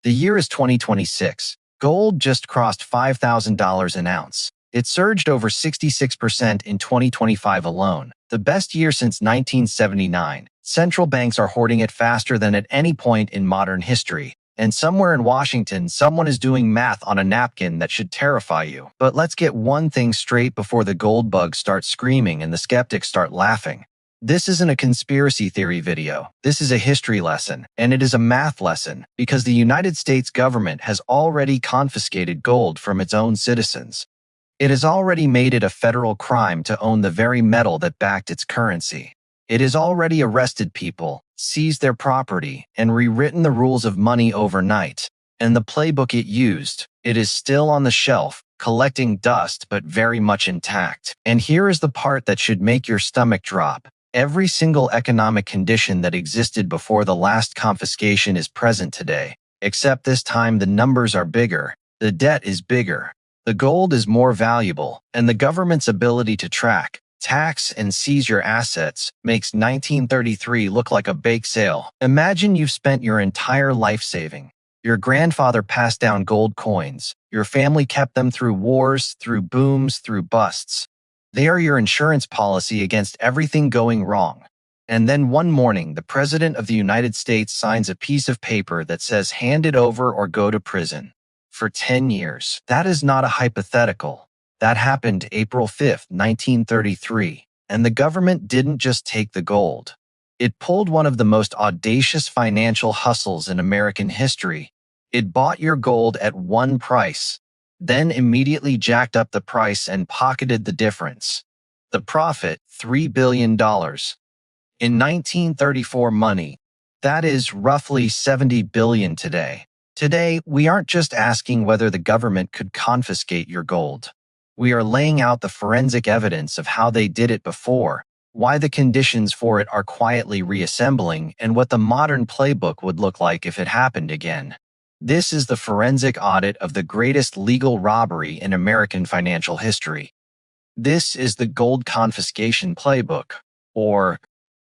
The year is 2026. Gold just crossed $5,000 an ounce. It surged over 66% in 2025 alone, the best year since 1979. Central banks are hoarding it faster than at any point in modern history. And somewhere in Washington, someone is doing math on a napkin that should terrify you. But let's get one thing straight before the gold bugs start screaming and the skeptics start laughing. This isn't a conspiracy theory video. This is a history lesson, and it is a math lesson, because the United States government has already confiscated gold from its own citizens. It has already made it a federal crime to own the very metal that backed its currency. It has already arrested people, seized their property, and rewritten the rules of money overnight. And the playbook it used, it is still on the shelf, collecting dust but very much intact. And here is the part that should make your stomach drop. Every single economic condition that existed before the last confiscation is present today, except this time the numbers are bigger, the debt is bigger, the gold is more valuable, and the government's ability to track, tax, and seize your assets makes 1933 look like a bake sale. Imagine you've spent your entire life saving. Your grandfather passed down gold coins. Your family kept them through wars, through booms, through busts. They are your insurance policy against everything going wrong. And then one morning, the President of the United States signs a piece of paper that says hand it over or go to prison. For 10 years. That is not a hypothetical. That happened April 5th, 1933. And the government didn't just take the gold. It pulled one of the most audacious financial hustles in American history. It bought your gold at one price, then immediately jacked up the price and pocketed the difference. The profit, $3 billion. In 1934 money, that is roughly $70 billion today. Today, we aren't just asking whether the government could confiscate your gold. We are laying out the forensic evidence of how they did it before, why the conditions for it are quietly reassembling, and what the modern playbook would look like if it happened again. This is the forensic audit of the greatest legal robbery in American financial history. This is the Gold Confiscation Playbook, or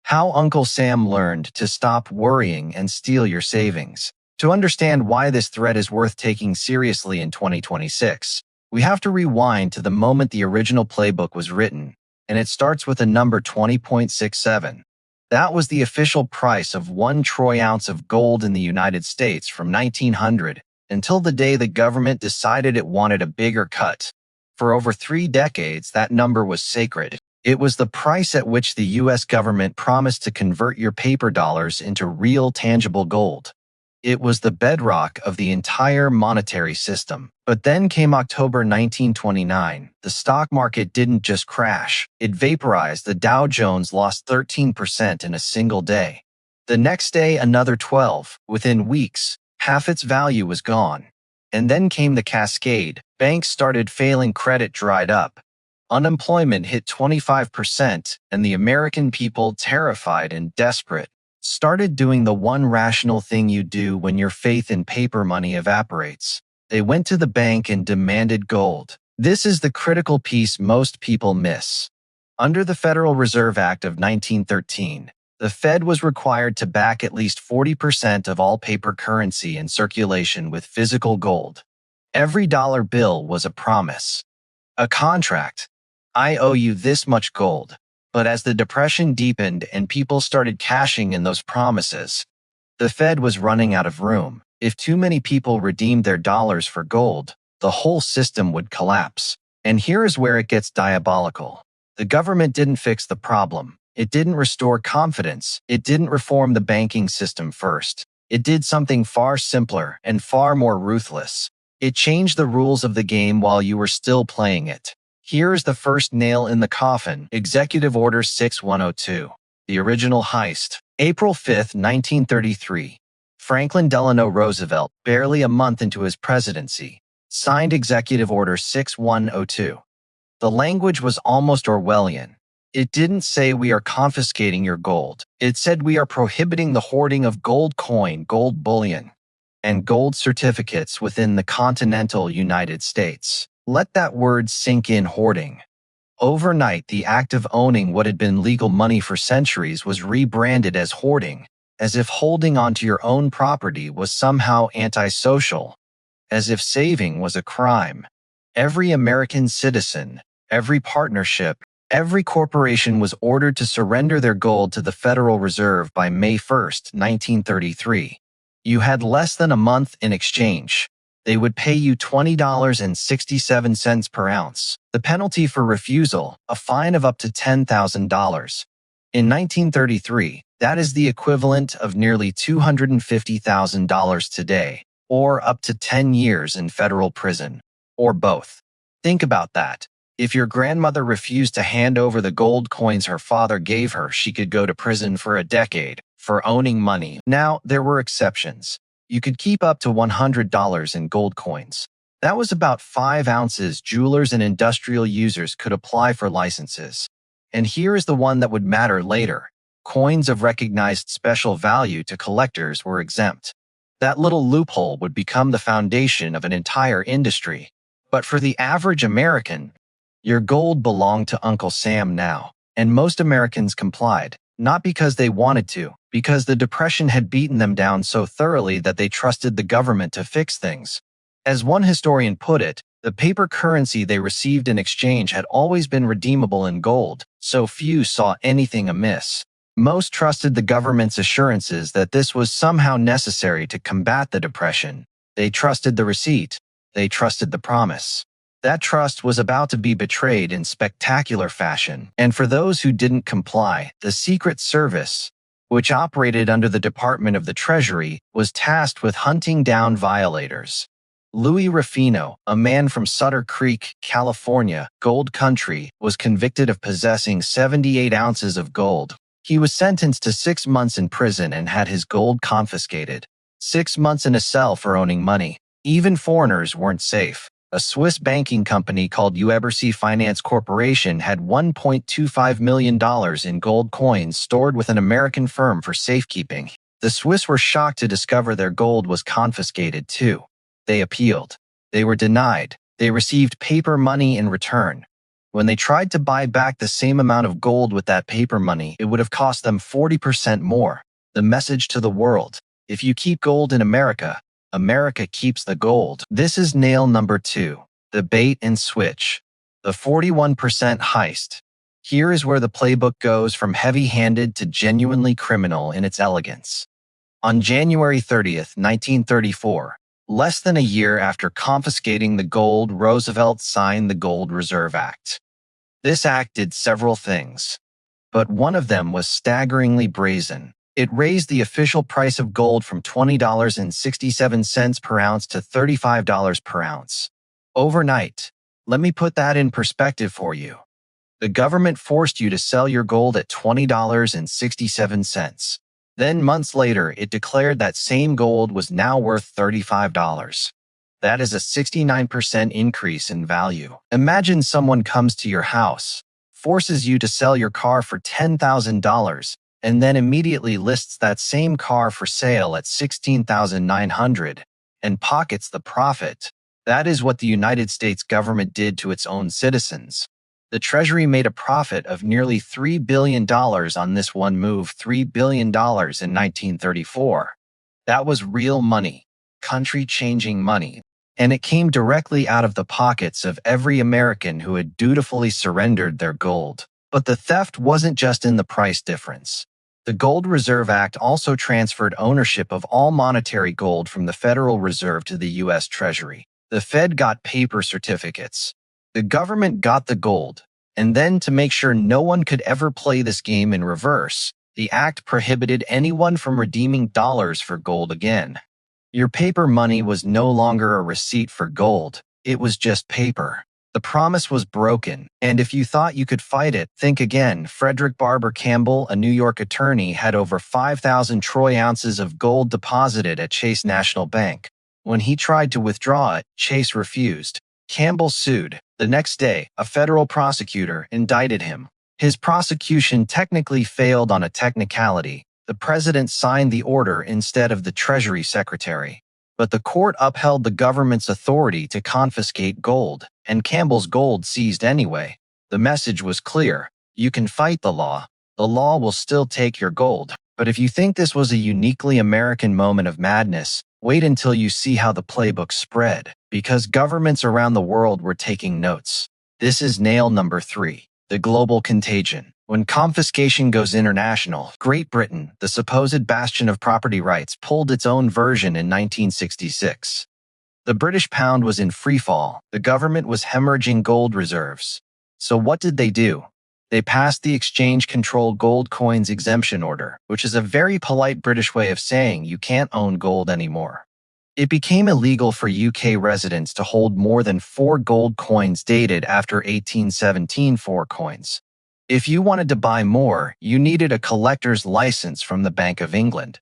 How Uncle Sam Learned to Stop Worrying and Steal Your Savings. To understand why this threat is worth taking seriously in 2026, we have to rewind to the moment the original playbook was written, and it starts with the number 20.67. That was the official price of 1 troy ounce of gold in the United States from 1900 until the day the government decided it wanted a bigger cut. For over 3 decades, that number was sacred. It was the price at which the U.S. government promised to convert your paper dollars into real, tangible gold. It was the bedrock of the entire monetary system. But then came October 1929. The stock market didn't just crash. It vaporized. The Dow Jones lost 13% in a single day. The next day, another 12. Within weeks, half its value was gone. And then came the cascade. Banks started failing, credit dried up. Unemployment hit 25%, and the American people, terrified and desperate, started doing the one rational thing you do when your faith in paper money evaporates. They went to the bank and demanded gold. This is the critical piece most people miss. Under the Federal Reserve Act of 1913, the Fed was required to back at least 40% of all paper currency in circulation with physical gold. Every dollar bill was a promise, a contract. I owe you this much gold. But as the Depression deepened and people started cashing in those promises, the Fed was running out of room. If too many people redeemed their dollars for gold, the whole system would collapse. And here is where it gets diabolical. The government didn't fix the problem. It didn't restore confidence. It didn't reform the banking system first. It did something far simpler and far more ruthless. It changed the rules of the game while you were still playing it. Here is the first nail in the coffin, Executive Order 6102. The original heist. April 5, 1933. Franklin Delano Roosevelt, barely a month into his presidency, signed Executive Order 6102. The language was almost Orwellian. It didn't say we are confiscating your gold. It said we are prohibiting the hoarding of gold coin, gold bullion, and gold certificates within the continental United States. Let that word sink in, hoarding. Overnight, the act of owning what had been legal money for centuries was rebranded as hoarding. as if holding onto your own property was somehow antisocial, as if saving was a crime. Every American citizen, every partnership, every corporation was ordered to surrender their gold to the Federal Reserve by May 1st, 1933. You had less than a month in exchange. They would pay you $20.67 per ounce. The penalty for refusal, a fine of up to $10,000. In 1933, that is the equivalent of nearly $250,000 today, or up to 10 years in federal prison, or both. Think about that. If your grandmother refused to hand over the gold coins her father gave her, she could go to prison for a decade for owning money. Now, there were exceptions. You could keep up to $100 in gold coins. That was about 5 ounces. Jewelers and industrial users could apply for licenses. And here is the one that would matter later. Coins of recognized special value to collectors were exempt. That little loophole would become the foundation of an entire industry. But for the average American, your gold belonged to Uncle Sam now. And most Americans complied, not because they wanted to, because the Depression had beaten them down so thoroughly that they trusted the government to fix things. As one historian put it, the paper currency they received in exchange had always been redeemable in gold, so few saw anything amiss. Most trusted the government's assurances that this was somehow necessary to combat the Depression. They trusted the receipt. They trusted the promise. That trust was about to be betrayed in spectacular fashion, and for those who didn't comply, the Secret Service, which operated under the Department of the Treasury, was tasked with hunting down violators. Louis Rufino, a man from Sutter Creek, California, gold country, was convicted of possessing 78 ounces of gold. He was sentenced to 6 months in prison and had his gold confiscated. 6 months in a cell for owning money. Even foreigners weren't safe. A Swiss banking company called UEBRC Finance Corporation had $1.25 million in gold coins stored with an American firm for safekeeping. The Swiss were shocked to discover their gold was confiscated too. They appealed. They were denied. They received paper money in return. When they tried to buy back the same amount of gold with that paper money, it would have cost them 40% more. The message to the world: if you keep gold in America, America keeps the gold. This is nail number 2, the bait and switch. The 41% heist. Here is where the playbook goes from heavy-handed to genuinely criminal in its elegance. On January 30th, 1934, less than a year after confiscating the gold, Roosevelt signed the Gold Reserve Act. This act did several things, but one of them was staggeringly brazen. It raised the official price of gold from $20.67 per ounce to $35 per ounce. Overnight. Let me put that in perspective for you. The government forced you to sell your gold at $20.67. Then months later, it declared that same gold was now worth $35. That is a 69% increase in value. Imagine someone comes to your house, forces you to sell your car for $10,000, and then immediately lists that same car for sale at $16,900 and pockets the profit. That is what the United States government did to its own citizens. The Treasury made a profit of nearly $3 billion on this one move. $3 billion in 1934. That was real money, country-changing money, and it came directly out of the pockets of every American who had dutifully surrendered their gold. But the theft wasn't just in the price difference. The Gold Reserve Act also transferred ownership of all monetary gold from the Federal Reserve to the U.S. Treasury. The Fed got paper certificates. The government got the gold. And then, to make sure no one could ever play this game in reverse, the act prohibited anyone from redeeming dollars for gold again. Your paper money was no longer a receipt for gold. It was just paper. The promise was broken, and if you thought you could fight it, think again. Frederick Barber Campbell, a New York attorney, had over 5,000 troy ounces of gold deposited at Chase National Bank. When he tried to withdraw it, Chase refused. Campbell sued. The next day, a federal prosecutor indicted him. His prosecution technically failed on a technicality. The president signed the order instead of the Treasury Secretary. But the court upheld the government's authority to confiscate gold, and Campbell's gold seized anyway. The message was clear: you can fight the law will still take your gold. But if you think this was a uniquely American moment of madness, wait until you see how the playbook spread, because governments around the world were taking notes. This is nail number 3, the global contagion. When confiscation goes international, Great Britain, the supposed bastion of property rights, pulled its own version in 1966. The British pound was in freefall. The government was hemorrhaging gold reserves. So what did they do? They passed the Exchange-Controlled Gold Coins Exemption Order, which is a very polite British way of saying you can't own gold anymore. It became illegal for UK residents to hold more than 4 gold coins dated after 1817 coins. If you wanted to buy more, you needed a collector's license from the Bank of England.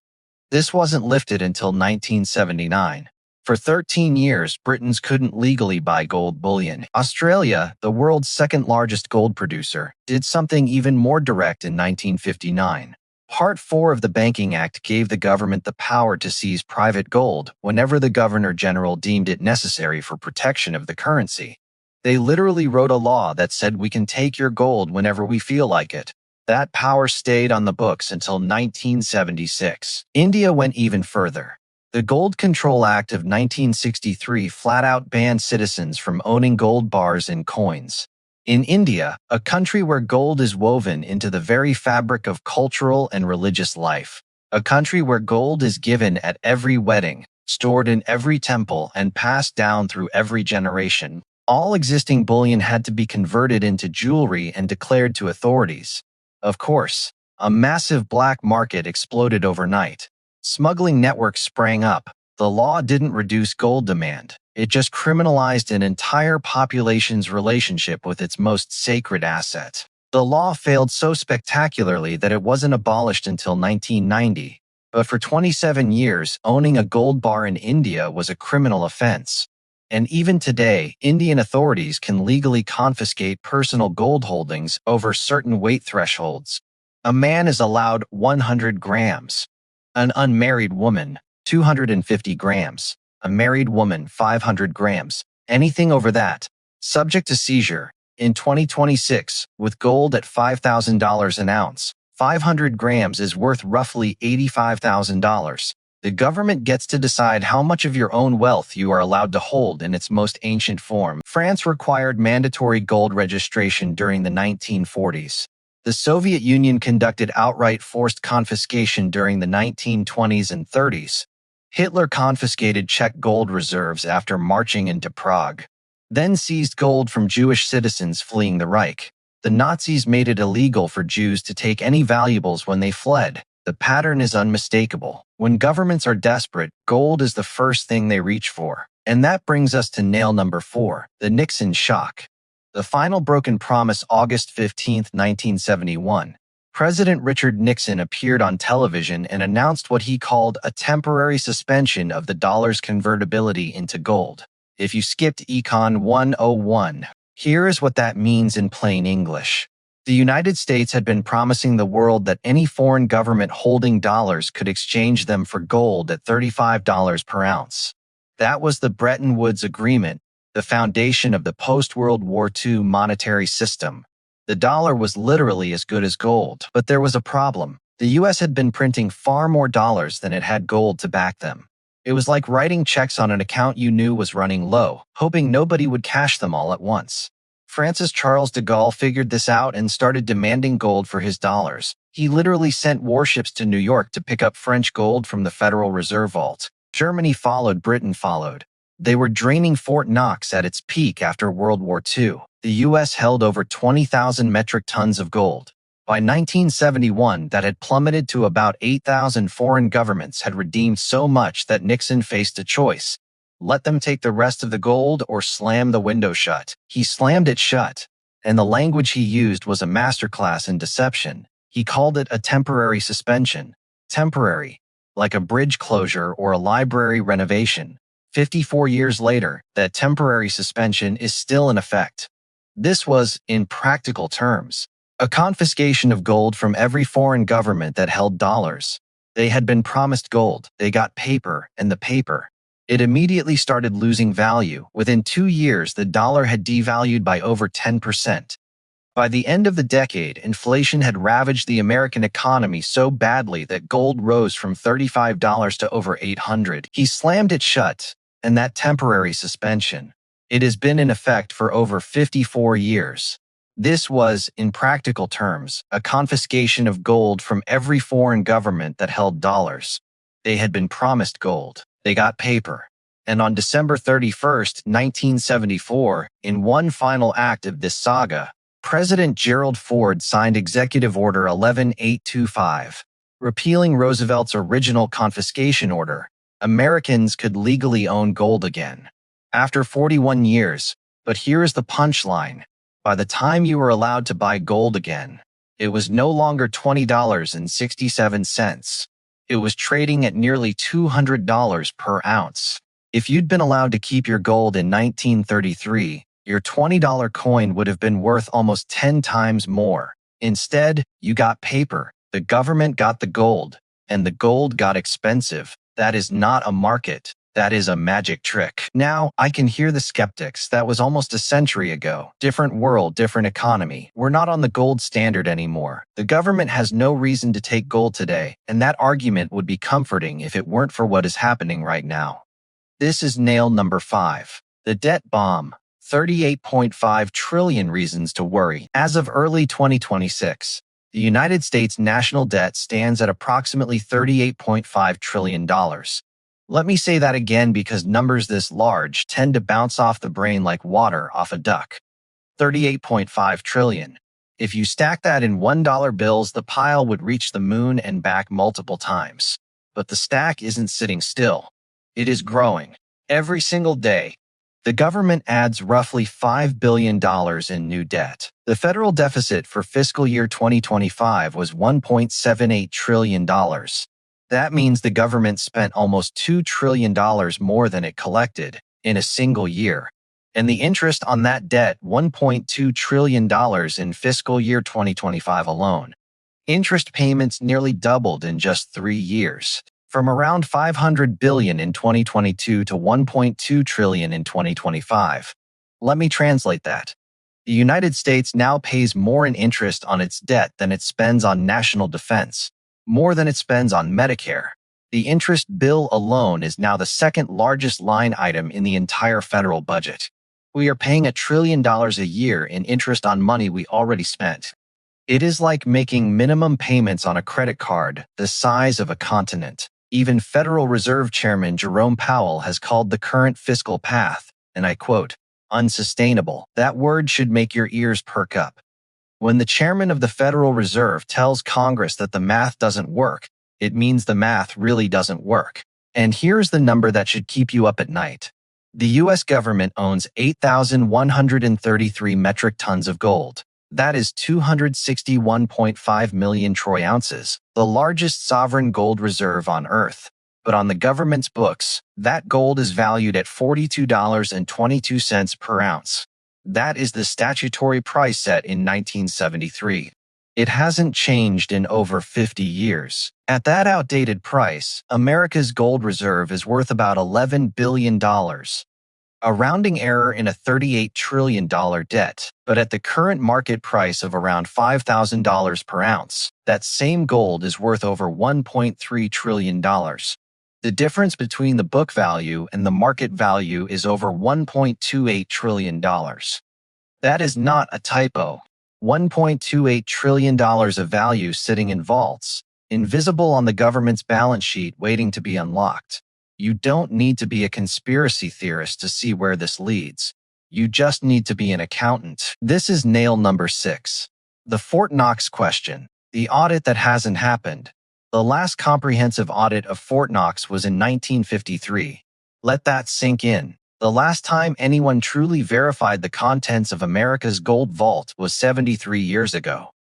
This wasn't lifted until 1979. For 13 years, Britons couldn't legally buy gold bullion. Australia, the world's second-largest gold producer, did something even more direct in 1959. Part 4 of the Banking Act gave the government the power to seize private gold whenever the Governor-General deemed it necessary for protection of the currency. They literally wrote a law that said we can take your gold whenever we feel like it. That power stayed on the books until 1976. India went even further. The Gold Control Act of 1963 flat-out banned citizens from owning gold bars and coins. In India, a country where gold is woven into the very fabric of cultural and religious life, a country where gold is given at every wedding, stored in every temple, and passed down through every generation, all existing bullion had to be converted into jewelry and declared to authorities. Of course, a massive black market exploded overnight. Smuggling networks sprang up. The law didn't reduce gold demand. It just criminalized an entire population's relationship with its most sacred asset. The law failed so spectacularly that it wasn't abolished until 1990. But for 27 years, owning a gold bar in India was a criminal offense. And even today, Indian authorities can legally confiscate personal gold holdings over certain weight thresholds. A man is allowed 100 grams. An unmarried woman, 250 grams. A married woman, 500 grams. Anything over that, subject to seizure. In 2026, with gold at $5,000 an ounce, 500 grams is worth roughly $85,000. The government gets to decide how much of your own wealth you are allowed to hold in its most ancient form. France required mandatory gold registration during the 1940s. The Soviet Union conducted outright forced confiscation during the 1920s and 30s. Hitler confiscated Czech gold reserves after marching into Prague, then seized gold from Jewish citizens fleeing the Reich. The Nazis made it illegal for Jews to take any valuables when they fled. The pattern is unmistakable. When governments are desperate, gold is the first thing they reach for. And that brings us to nail number 4, the Nixon shock. The final broken promise, August 15, 1971. President Richard Nixon appeared on television and announced what he called a temporary suspension of the dollar's convertibility into gold. If you skipped Econ 101, here is what that means in plain English. The United States had been promising the world that any foreign government holding dollars could exchange them for gold at $35 per ounce. That was the Bretton Woods Agreement, the foundation of the post-World War II monetary system. The dollar was literally as good as gold. But there was a problem. The US had been printing far more dollars than it had gold to back them. It was like writing checks on an account you knew was running low, hoping nobody would cash them all at once. Francis Charles de Gaulle figured this out and started demanding gold for his dollars. He literally sent warships to New York to pick up French gold from the Federal Reserve Vault. Germany followed, Britain followed. They were draining Fort Knox at its peak after World War II. The U.S. held over 20,000 metric tons of gold. By 1971, that had plummeted to about 8,000. Foreign governments had redeemed so much that Nixon faced a choice. Let them take the rest of the gold or slam the window shut. He slammed it shut, and the language he used was a masterclass in deception. He called it a temporary suspension. Temporary, like a bridge closure or a library renovation. 54 years later, that temporary suspension is still in effect. This was, in practical terms, a confiscation of gold from every foreign government that held dollars. They had been promised gold, they got paper, and the paper. It immediately started losing value. Within 2 years, the dollar had devalued by over 10%. By the end of the decade, inflation had ravaged the American economy so badly that gold rose from $35 to over $800. He slammed it shut, and that temporary suspension. It has been in effect for over 54 years. This was, in practical terms, a confiscation of gold from every foreign government that held dollars. They had been promised gold. They got paper. And on December 31st, 1974, in one final act of this saga, President Gerald Ford signed Executive Order 11825, repealing Roosevelt's original confiscation order. Americans could legally own gold again. After 41 years, but here is the punchline. By the time you were allowed to buy gold again, it was no longer $20.67. It was trading at nearly $200 per ounce. If you'd been allowed to keep your gold in 1933, your $20 coin would have been worth almost 10 times more. Instead, you got paper, the government got the gold, and the gold got expensive. That is not a market. That is a magic trick. Now, I can hear the skeptics. That was almost a century ago. Different world, different economy. We're not on the gold standard anymore. The government has no reason to take gold today, and that argument would be comforting if it weren't for what is happening right now. This is nail number 5. The debt bomb. 38.5 trillion reasons to worry. As of early 2026, the United States national debt stands at approximately $38.5 trillion. Let me say that again because numbers this large tend to bounce off the brain like water off a duck. 38.5 trillion. If you stack that in $1 bills, the pile would reach the moon and back multiple times. But the stack isn't sitting still. It is growing. Every single day, the government adds roughly $5 billion in new debt. The federal deficit for fiscal year 2025 was $1.78 trillion. That means the government spent almost $2 trillion more than it collected in a single year. And the interest on that debt, $1.2 trillion in fiscal year 2025 alone. Interest payments nearly doubled in just 3 years, from around $500 billion in 2022 to $1.2 trillion in 2025. Let me translate that. The United States now pays more in interest on its debt than it spends on national defense, more than it spends on Medicare. The interest bill alone is now the second largest line item in the entire federal budget. We are paying $1 trillion a year in interest on money we already spent. It is like making minimum payments on a credit card the size of a continent. Even Federal Reserve Chairman Jerome Powell has called the current fiscal path, and I quote, unsustainable. That word should make your ears perk up. When the chairman of the Federal Reserve tells Congress that the math doesn't work, it means the math really doesn't work. And here's the number that should keep you up at night. The U.S. government owns 8,133 metric tons of gold. That is 261.5 million troy ounces, the largest sovereign gold reserve on Earth. But on the government's books, that gold is valued at $42.22 per ounce. That is the statutory price set in 1973. It hasn't changed in over 50 years. At that outdated price, America's gold reserve is worth about $11 billion. A rounding error in a $38 trillion debt, but at the current market price of around $5,000 per ounce, that same gold is worth over $1.3 trillion. The difference between the book value and the market value is over $1.28 trillion. That is not a typo. $1.28 trillion of value sitting in vaults, invisible on the government's balance sheet waiting to be unlocked. You don't need to be a conspiracy theorist to see where this leads. You just need to be an accountant. This is nail number 6. The Fort Knox question. The audit that hasn't happened. The last comprehensive audit of Fort Knox was in 1953. Let that sink in. The last time anyone truly verified the contents of America's gold vault was 73 years ago.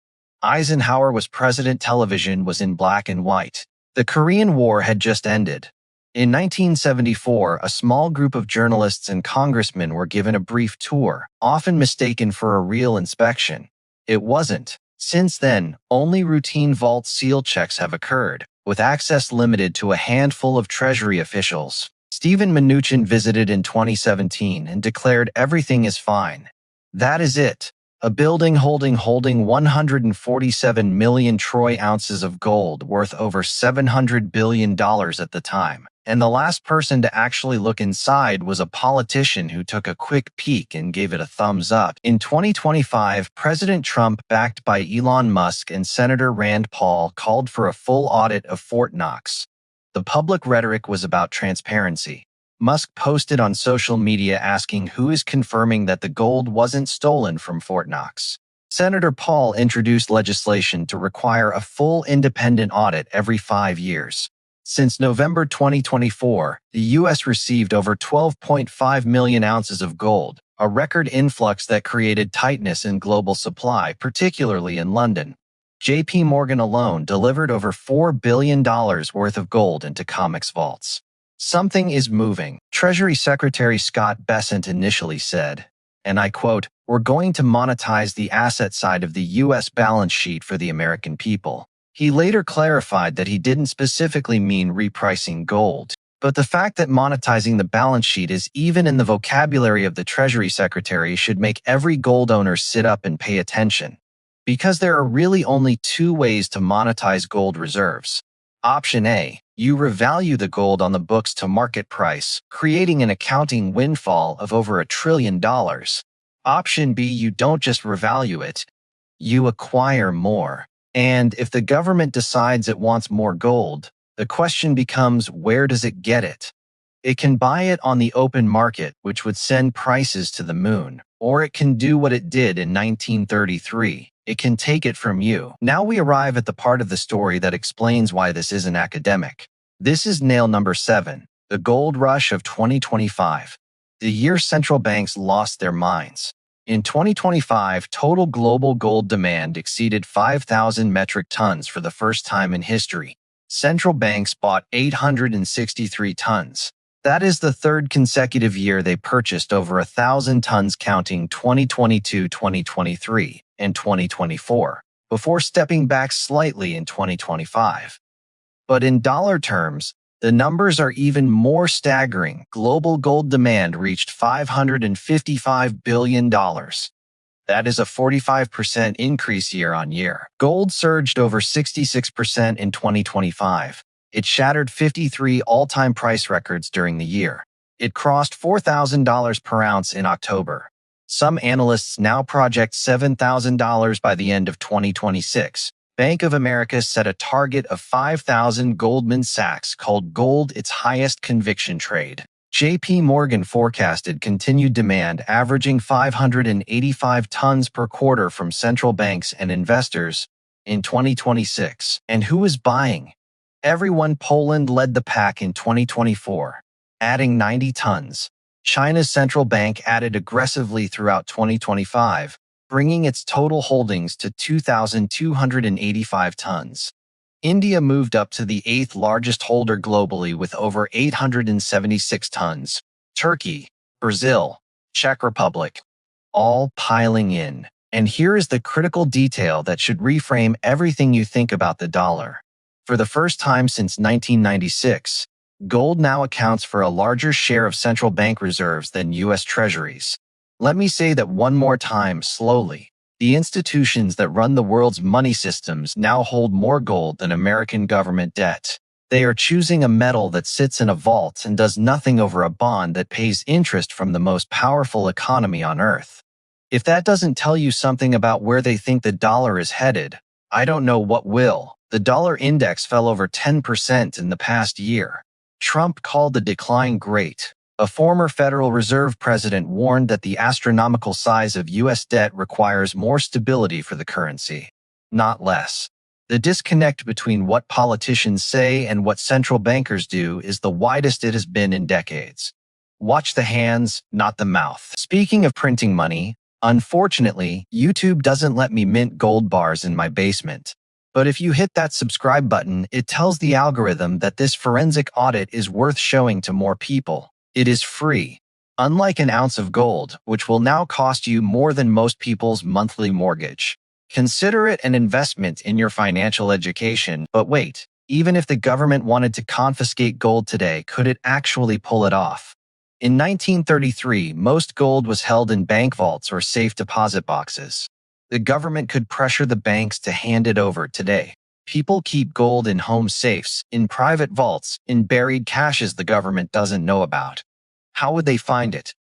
Eisenhower was president. Television was in black and white. The Korean War had just ended. In 1974, a small group of journalists and congressmen were given a brief tour, often mistaken for a real inspection. It wasn't. Since then, only routine vault seal checks have occurred, with access limited to a handful of Treasury officials. Stephen Mnuchin visited in 2017 and declared everything is fine. That is it. a building holding 147 million troy ounces of gold worth over $700 billion at the time. And the last person to actually look inside was a politician who took a quick peek and gave it a thumbs up. In 2025, President Trump, backed by Elon Musk and Senator Rand Paul, called for a full audit of Fort Knox. The public rhetoric was about transparency. Musk posted on social media asking who is confirming that the gold wasn't stolen from Fort Knox. Senator Paul introduced legislation to require a full independent audit every 5 years. Since November 2024, the U.S. received over 12.5 million ounces of gold, a record influx that created tightness in global supply, particularly in London. J.P. Morgan alone delivered over $4 billion worth of gold into COMEX vaults. Something is moving, Treasury Secretary Scott Bessent initially said, and I quote, "We're going to monetize the asset side of the U.S. balance sheet for the American people." He later clarified that he didn't specifically mean repricing gold, but the fact that monetizing the balance sheet is even in the vocabulary of the Treasury Secretary should make every gold owner sit up and pay attention. Because there are really only two ways to monetize gold reserves. Option A, you revalue the gold on the books to market price, creating an accounting windfall of over $1 trillion. Option B, you don't just revalue it, you acquire more. And if the government decides it wants more gold, the question becomes, where does it get it? It can buy it on the open market, which would send prices to the moon, or it can do what it did in 1933. It can take it from you. Now we arrive at the part of the story that explains why this isn't academic. This is nail number 7, the gold rush of 2025. The year central banks lost their minds. In 2025, total global gold demand exceeded 5,000 metric tons for the first time in history. Central banks bought 863 tons. That is the third consecutive year they purchased over 1,000 tons, counting 2022, 2023, and 2024, before stepping back slightly in 2025. But in dollar terms, the numbers are even more staggering. Global gold demand reached $555 billion. That is a 45% increase year on year. Gold surged over 66% in 2025. It shattered 53 all-time price records during the year. It crossed $4,000 per ounce in October. Some analysts now project $7,000 by the end of 2026. Bank of America set a target of 5,000. Goldman Sachs called gold its highest conviction trade. J.P. Morgan forecasted continued demand, averaging 585 tons per quarter from central banks and investors in 2026. And who is buying? Everyone. Poland led the pack in 2024, adding 90 tons. China's central bank added aggressively throughout 2025, bringing its total holdings to 2,285 tons. India moved up to the 8th largest holder globally with over 876 tons. Turkey, Brazil, Czech Republic, all piling in. And here is the critical detail that should reframe everything you think about the dollar. For the first time since 1996, gold now accounts for a larger share of central bank reserves than U.S. Treasuries. Let me say that one more time slowly. The institutions that run the world's money systems now hold more gold than American government debt. They are choosing a metal that sits in a vault and does nothing over a bond that pays interest from the most powerful economy on earth. If that doesn't tell you something about where they think the dollar is headed, I don't know what will. The dollar index fell over 10% in the past year. Trump called the decline great. A former Federal Reserve president warned that the astronomical size of U.S. debt requires more stability for the currency, not less. The disconnect between what politicians say and what central bankers do is the widest it has been in decades. Watch the hands, not the mouth. Speaking of printing money, unfortunately, YouTube doesn't let me mint gold bars in my basement. But if you hit that subscribe button, it tells the algorithm that this forensic audit is worth showing to more people. It is free, unlike an ounce of gold, which will now cost you more than most people's monthly mortgage. Consider it an investment in your financial education. But wait, even if the government wanted to confiscate gold today, could it actually pull it off? In 1933, most gold was held in bank vaults or safe deposit boxes. The government could pressure the banks to hand it over today. People keep gold in home safes, in private vaults, in buried caches the government doesn't know about. How would they find it?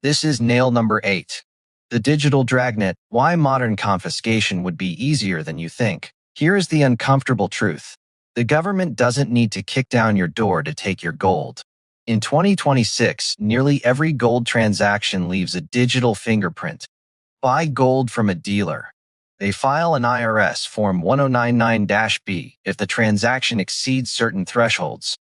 This is nail number 8. The digital dragnet, why modern confiscation would be easier than you think. Here is the uncomfortable truth. The government doesn't need to kick down your door to take your gold. In 2026, nearly every gold transaction leaves a digital fingerprint. Buy gold from a dealer. They file an IRS Form 1099-B if the transaction exceeds certain thresholds.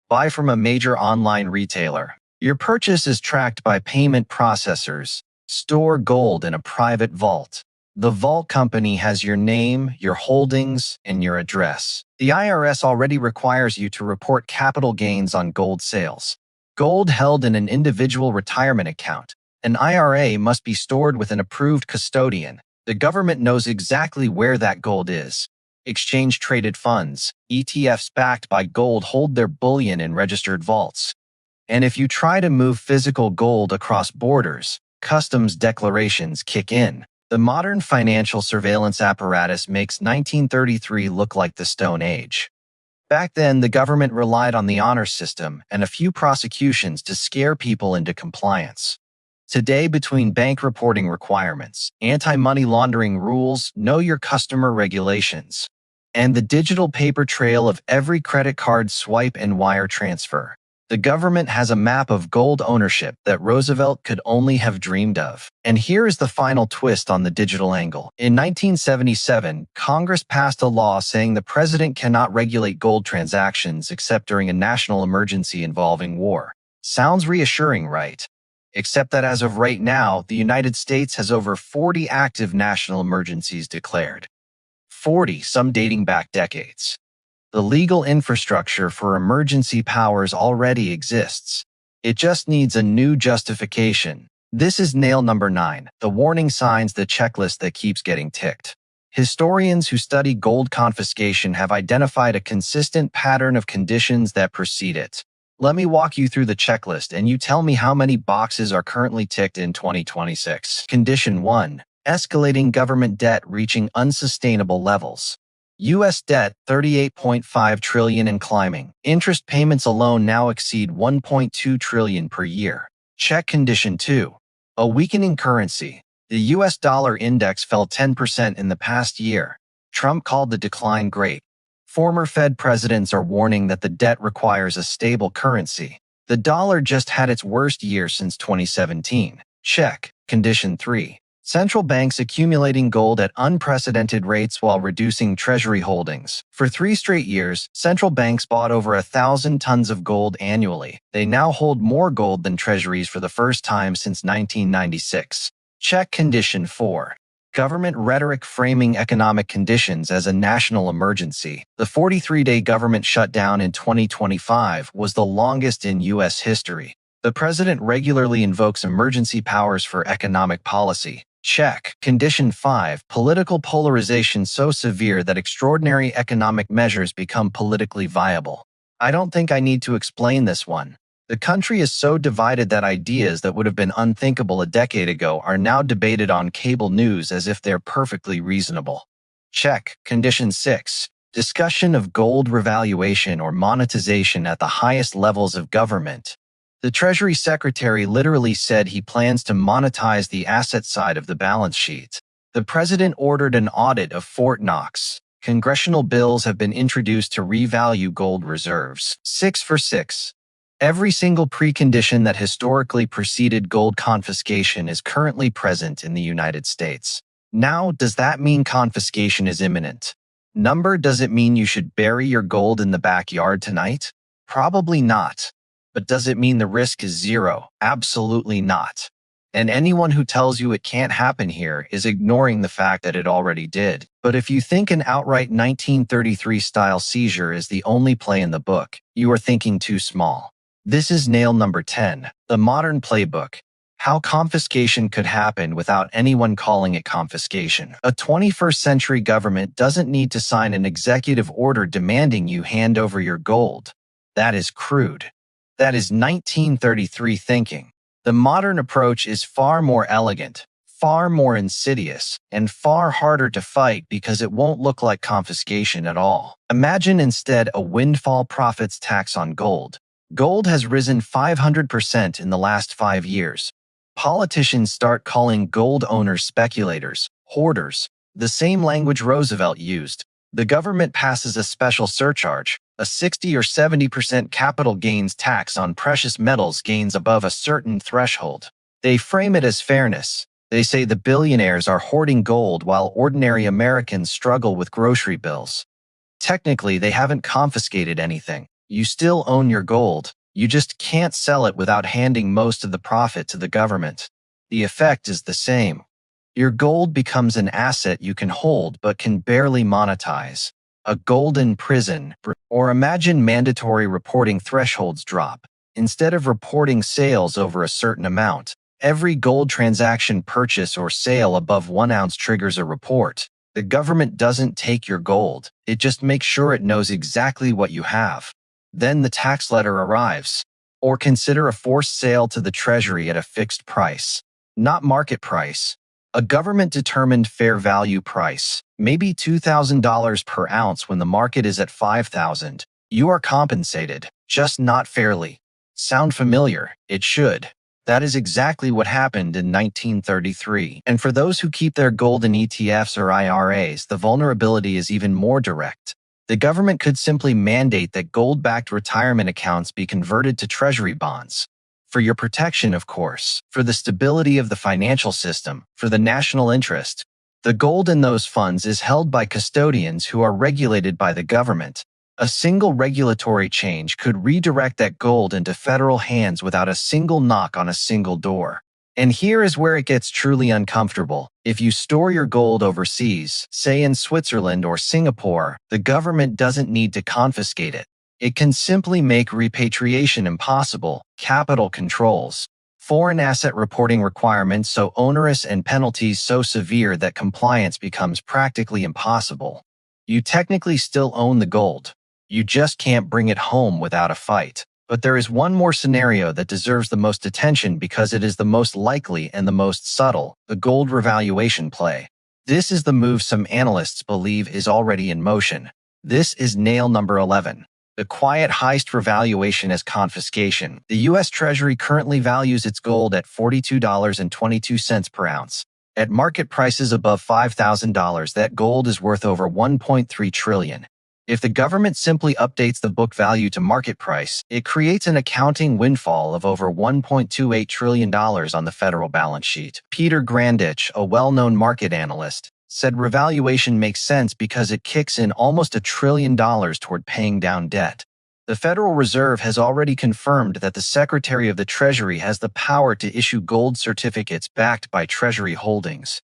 Buy from a major online retailer. Your purchase is tracked by payment processors. Store gold in a private vault. The vault company has your name, your holdings, and your address. The IRS already requires you to report capital gains on gold sales. Gold held in an individual retirement account. An IRA must be stored with an approved custodian. The government knows exactly where that gold is. Exchange-traded funds, ETFs backed by gold, hold their bullion in registered vaults. And if you try to move physical gold across borders, customs declarations kick in. The modern financial surveillance apparatus makes 1933 look like the Stone Age. Back then, the government relied on the honor system and a few prosecutions to scare people into compliance. Today, between bank reporting requirements, anti-money laundering rules, know your customer regulations, and the digital paper trail of every credit card swipe and wire transfer, the government has a map of gold ownership that Roosevelt could only have dreamed of. And here is the final twist on the digital angle. In 1977, Congress passed a law saying the president cannot regulate gold transactions except during a national emergency involving war. Sounds reassuring, right? Except that as of right now, the United States has over 40 active national emergencies declared. 40, some dating back decades. The legal infrastructure for emergency powers already exists. It just needs a new justification. This is nail number 9, the warning signs, the checklist that keeps getting ticked. Historians who study gold confiscation have identified a consistent pattern of conditions that precede it. Let me walk you through the checklist and you tell me how many boxes are currently ticked in 2026. Condition 1. Escalating government debt reaching unsustainable levels. U.S. debt, $38.5 trillion and climbing. Interest payments alone now exceed $1.2 trillion per year. Check. Condition 2. A weakening currency. The U.S. dollar index fell 10% in the past year. Trump called the decline great. Former Fed presidents are warning that the debt requires a stable currency. The dollar just had its worst year since 2017. Check. Condition 3. Central banks accumulating gold at unprecedented rates while reducing treasury holdings. For 3 straight years, central banks bought over 1,000 tons of gold annually. They now hold more gold than treasuries for the first time since 1996. Check. Condition 4. Government rhetoric framing economic conditions as a national emergency. The 43-day government shutdown in 2025 was the longest in U.S. history. The president regularly invokes emergency powers for economic policy. Check. Condition 5. Political polarization so severe that extraordinary economic measures become politically viable. I don't think I need to explain this one. The country is so divided that ideas that would have been unthinkable a decade ago are now debated on cable news as if they're perfectly reasonable. Check. Condition 6. Discussion of gold revaluation or monetization at the highest levels of government. The Treasury Secretary literally said he plans to monetize the asset side of the balance sheet. The president ordered an audit of Fort Knox. Congressional bills have been introduced to revalue gold reserves. 6 for 6. Every single precondition that historically preceded gold confiscation is currently present in the United States. Now, does that mean confiscation is imminent? Number, does it mean you should bury your gold in the backyard tonight? Probably not. But does it mean the risk is zero? Absolutely not. And anyone who tells you it can't happen here is ignoring the fact that it already did. But if you think an outright 1933-style seizure is the only play in the book, you are thinking too small. This is nail number 10, the modern playbook. How confiscation could happen without anyone calling it confiscation. A 21st century government doesn't need to sign an executive order demanding you hand over your gold. That is crude. That is 1933 thinking. The modern approach is far more elegant, far more insidious, and far harder to fight because it won't look like confiscation at all. Imagine instead a windfall profits tax on gold. Gold has risen 500% in the last 5 years. Politicians start calling gold owners speculators, hoarders, the same language Roosevelt used. The government passes a special surcharge, a 60 or 70% capital gains tax on precious metals gains above a certain threshold. They frame it as fairness. They say the billionaires are hoarding gold while ordinary Americans struggle with grocery bills. Technically, they haven't confiscated anything. You still own your gold. You just can't sell it without handing most of the profit to the government. The effect is the same. Your gold becomes an asset you can hold but can barely monetize. A golden prison. Or imagine mandatory reporting thresholds drop. Instead of reporting sales over a certain amount, every gold transaction purchase or sale above 1 ounce triggers a report. The government doesn't take your gold. It just makes sure it knows exactly what you have. Then the tax letter arrives. Or consider a forced sale to the Treasury at a fixed price. Not market price. A government-determined fair value price, maybe $2,000 per ounce when the market is at $5,000. You are compensated, just not fairly. Sound familiar? It should. That is exactly what happened in 1933. And for those who keep their gold in ETFs or IRAs, the vulnerability is even more direct. The government could simply mandate that gold-backed retirement accounts be converted to treasury bonds. For your protection, of course, for the stability of the financial system, for the national interest. The gold in those funds is held by custodians who are regulated by the government. A single regulatory change could redirect that gold into federal hands without a single knock on a single door. And here is where it gets truly uncomfortable. If you store your gold overseas, say in Switzerland or Singapore, the government doesn't need to confiscate it. It can simply make repatriation impossible. Capital controls. Foreign asset reporting requirements so onerous and penalties so severe that compliance becomes practically impossible. You technically still own the gold. You just can't bring it home without a fight. But there is one more scenario that deserves the most attention because it is the most likely and the most subtle, the gold revaluation play. This is the move some analysts believe is already in motion. This is nail number 11. The quiet heist revaluation as confiscation. The U.S. Treasury currently values its gold at $42.22 per ounce. At market prices above $5,000, that gold is worth over $1.3 trillion. If the government simply updates the book value to market price, it creates an accounting windfall of over $1.28 trillion on the federal balance sheet. Peter Grandich, a well-known market analyst, said revaluation makes sense because it kicks in almost $1 trillion toward paying down debt. The Federal Reserve has already confirmed that the Secretary of the Treasury has the power to issue gold certificates backed by Treasury holdings.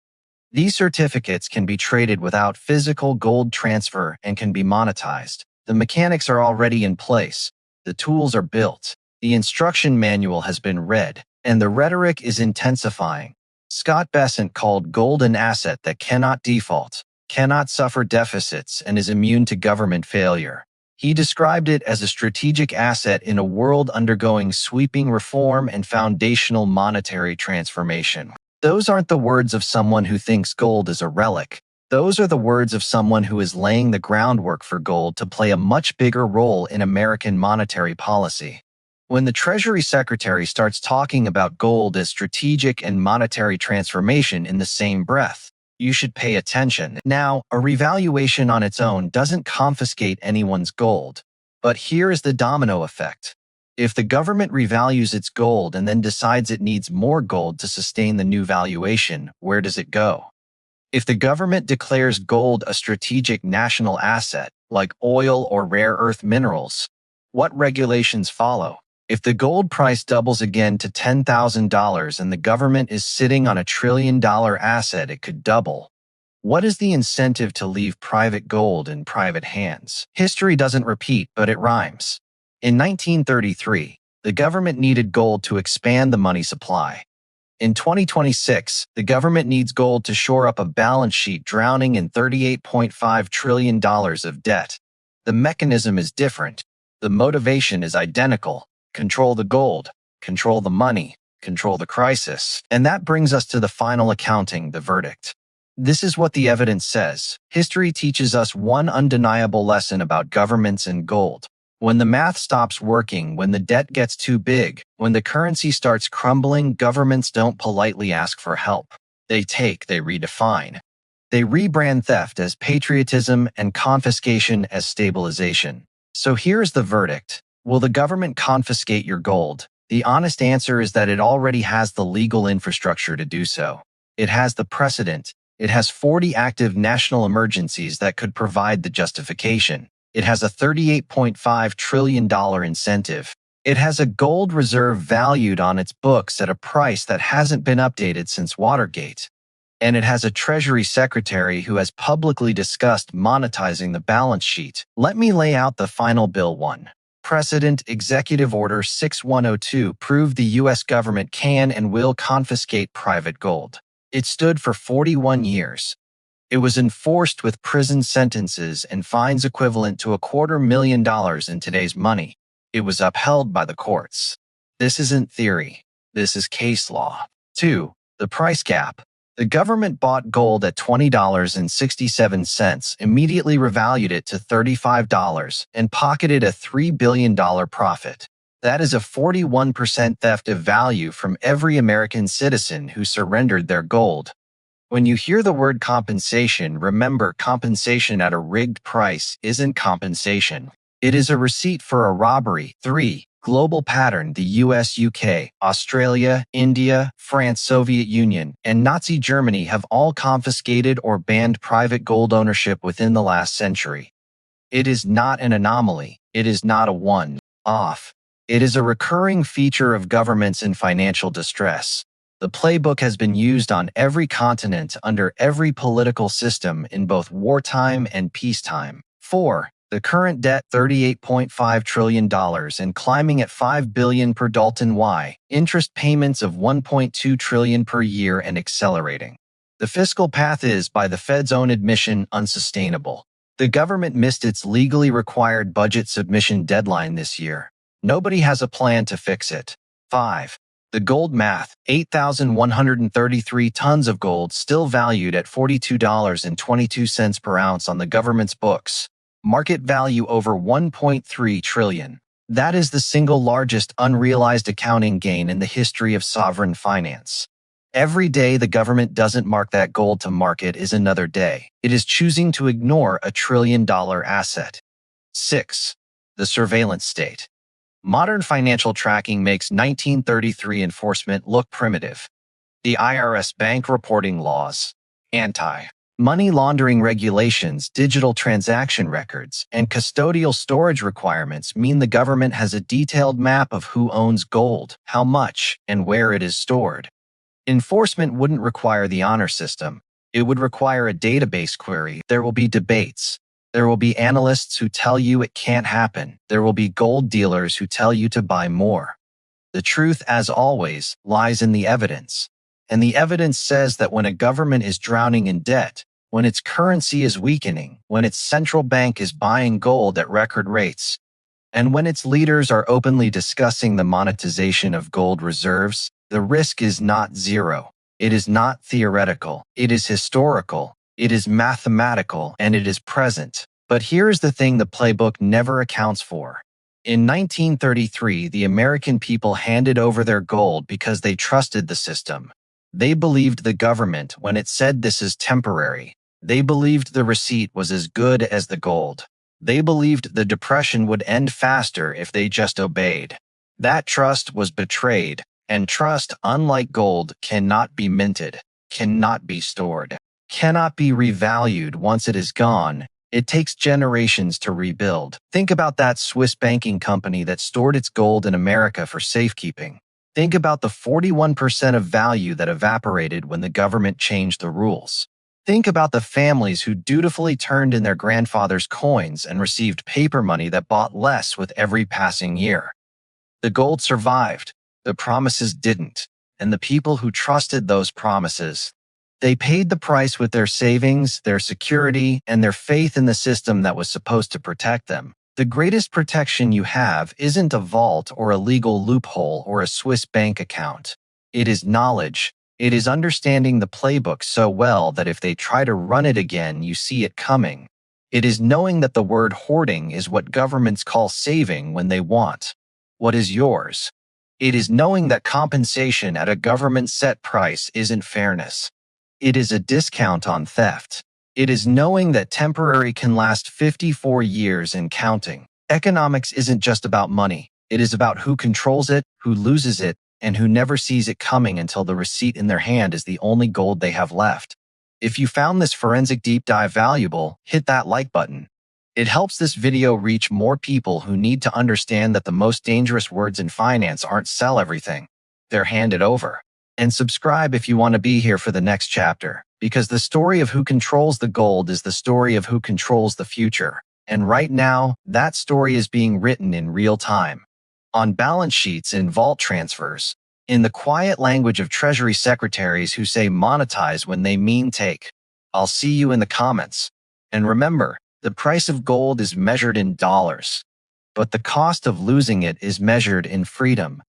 These certificates can be traded without physical gold transfer and can be monetized. The mechanics are already in place. The tools are built. The instruction manual has been read, and the rhetoric is intensifying. Scott Bessent called gold an asset that cannot default, cannot suffer deficits, and is immune to government failure. He described it as a strategic asset in a world undergoing sweeping reform and foundational monetary transformation. Those aren't the words of someone who thinks gold is a relic. Those are the words of someone who is laying the groundwork for gold to play a much bigger role in American monetary policy. When the Treasury Secretary starts talking about gold as strategic and monetary transformation in the same breath, you should pay attention. Now, a revaluation on its own doesn't confiscate anyone's gold. But here is the domino effect. If the government revalues its gold and then decides it needs more gold to sustain the new valuation, where does it go? If the government declares gold a strategic national asset, like oil or rare earth minerals, what regulations follow? If the gold price doubles again to $10,000 and the government is sitting on $1 trillion asset it could double, what is the incentive to leave private gold in private hands? History doesn't repeat, but it rhymes. In 1933, the government needed gold to expand the money supply. In 2026, the government needs gold to shore up a balance sheet drowning in $38.5 trillion of debt. The mechanism is different. The motivation is identical. Control the gold, control the money, control the crisis. And that brings us to the final accounting, the verdict. This is what the evidence says. History teaches us one undeniable lesson about governments and gold. When the math stops working, when the debt gets too big, when the currency starts crumbling, governments don't politely ask for help. They redefine. They rebrand theft as patriotism and confiscation as stabilization. So here's the verdict. Will the government confiscate your gold? The honest answer is that it already has the legal infrastructure to do so. It has the precedent. It has 40 active national emergencies that could provide the justification. It has a $38.5 trillion incentive. It has a gold reserve valued on its books at a price that hasn't been updated since Watergate. And it has a Treasury Secretary who has publicly discussed monetizing the balance sheet. Let me lay out the final bill. 1. Precedent Executive Order 6102 proved the U.S. government can and will confiscate private gold. It stood for 41 years. It was enforced with prison sentences and fines equivalent to $250,000 in today's money. It was upheld by the courts. This isn't theory. This is case law. 2. The price cap. The government bought gold at $20.67, immediately revalued it to $35, and pocketed a $3 billion profit. That is a 41% theft of value from every American citizen who surrendered their gold. When you hear the word compensation, remember compensation at a rigged price isn't compensation. It is a receipt for a robbery. 3. Global pattern. The US, UK, Australia, India, France, Soviet Union, and Nazi Germany have all confiscated or banned private gold ownership within the last century. It is not an anomaly. It is not a one-off. It is a recurring feature of governments in financial distress. The playbook has been used on every continent under every political system in both wartime and peacetime. 4. The current debt $38.5 trillion and climbing at $5 billion per Dalton Y. Interest payments of $1.2 trillion per year and accelerating. The fiscal path is, by the Fed's own admission, unsustainable. The government missed its legally required budget submission deadline this year. Nobody has a plan to fix it. 5. The gold math, 8,133 tons of gold still valued at $42.22 per ounce on the government's books. Market value over $1.3 trillion. That is the single largest unrealized accounting gain in the history of sovereign finance. Every day the government doesn't mark that gold to market is another day. It is choosing to ignore a $1 trillion asset. 6. The surveillance state. Modern financial tracking makes 1933 enforcement look primitive. The IRS bank reporting laws, anti-money laundering regulations, digital transaction records, and custodial storage requirements mean the government has a detailed map of who owns gold, how much, and where it is stored. Enforcement wouldn't require the honor system. It would require a database query. There will be debates. There will be analysts who tell you it can't happen. There will be gold dealers who tell you to buy more. The truth, as always, lies in the evidence. And the evidence says that when a government is drowning in debt, when its currency is weakening, when its central bank is buying gold at record rates, and when its leaders are openly discussing the monetization of gold reserves, the risk is not zero. It is not theoretical. It is historical. It is mathematical, and it is present. But here's the thing the playbook never accounts for. In 1933, the American people handed over their gold because they trusted the system. They believed the government when it said this is temporary. They believed the receipt was as good as the gold. They believed the depression would end faster if they just obeyed. That trust was betrayed, and trust, unlike gold, cannot be minted, cannot be stored, cannot be revalued once it is gone. It takes generations to rebuild. Think about that Swiss banking company that stored its gold in America for safekeeping. Think about the 41% of value that evaporated when the government changed the rules. Think about the families who dutifully turned in their grandfather's coins and received paper money that bought less with every passing year. The gold survived, the promises didn't, and the people who trusted those promises, they paid the price with their savings, their security, and their faith in the system that was supposed to protect them. The greatest protection you have isn't a vault or a legal loophole or a Swiss bank account. It is knowledge. It is understanding the playbook so well that if they try to run it again, you see it coming. It is knowing that the word hoarding is what governments call saving when they want what is yours. It is knowing that compensation at a government set price isn't fairness. It is a discount on theft. It is knowing that temporary can last 54 years and counting. Economics isn't just about money. It is about who controls it, who loses it, and who never sees it coming until the receipt in their hand is the only gold they have left. If you found this forensic deep dive valuable, hit that like button. It helps this video reach more people who need to understand that the most dangerous words in finance aren't sell everything. They're handed over. And subscribe if you want to be here for the next chapter, because the story of who controls the gold is the story of who controls the future. And right now, that story is being written in real time. On balance sheets and vault transfers. In the quiet language of Treasury secretaries who say monetize when they mean take. I'll see you in the comments. And remember, the price of gold is measured in dollars, but the cost of losing it is measured in freedom.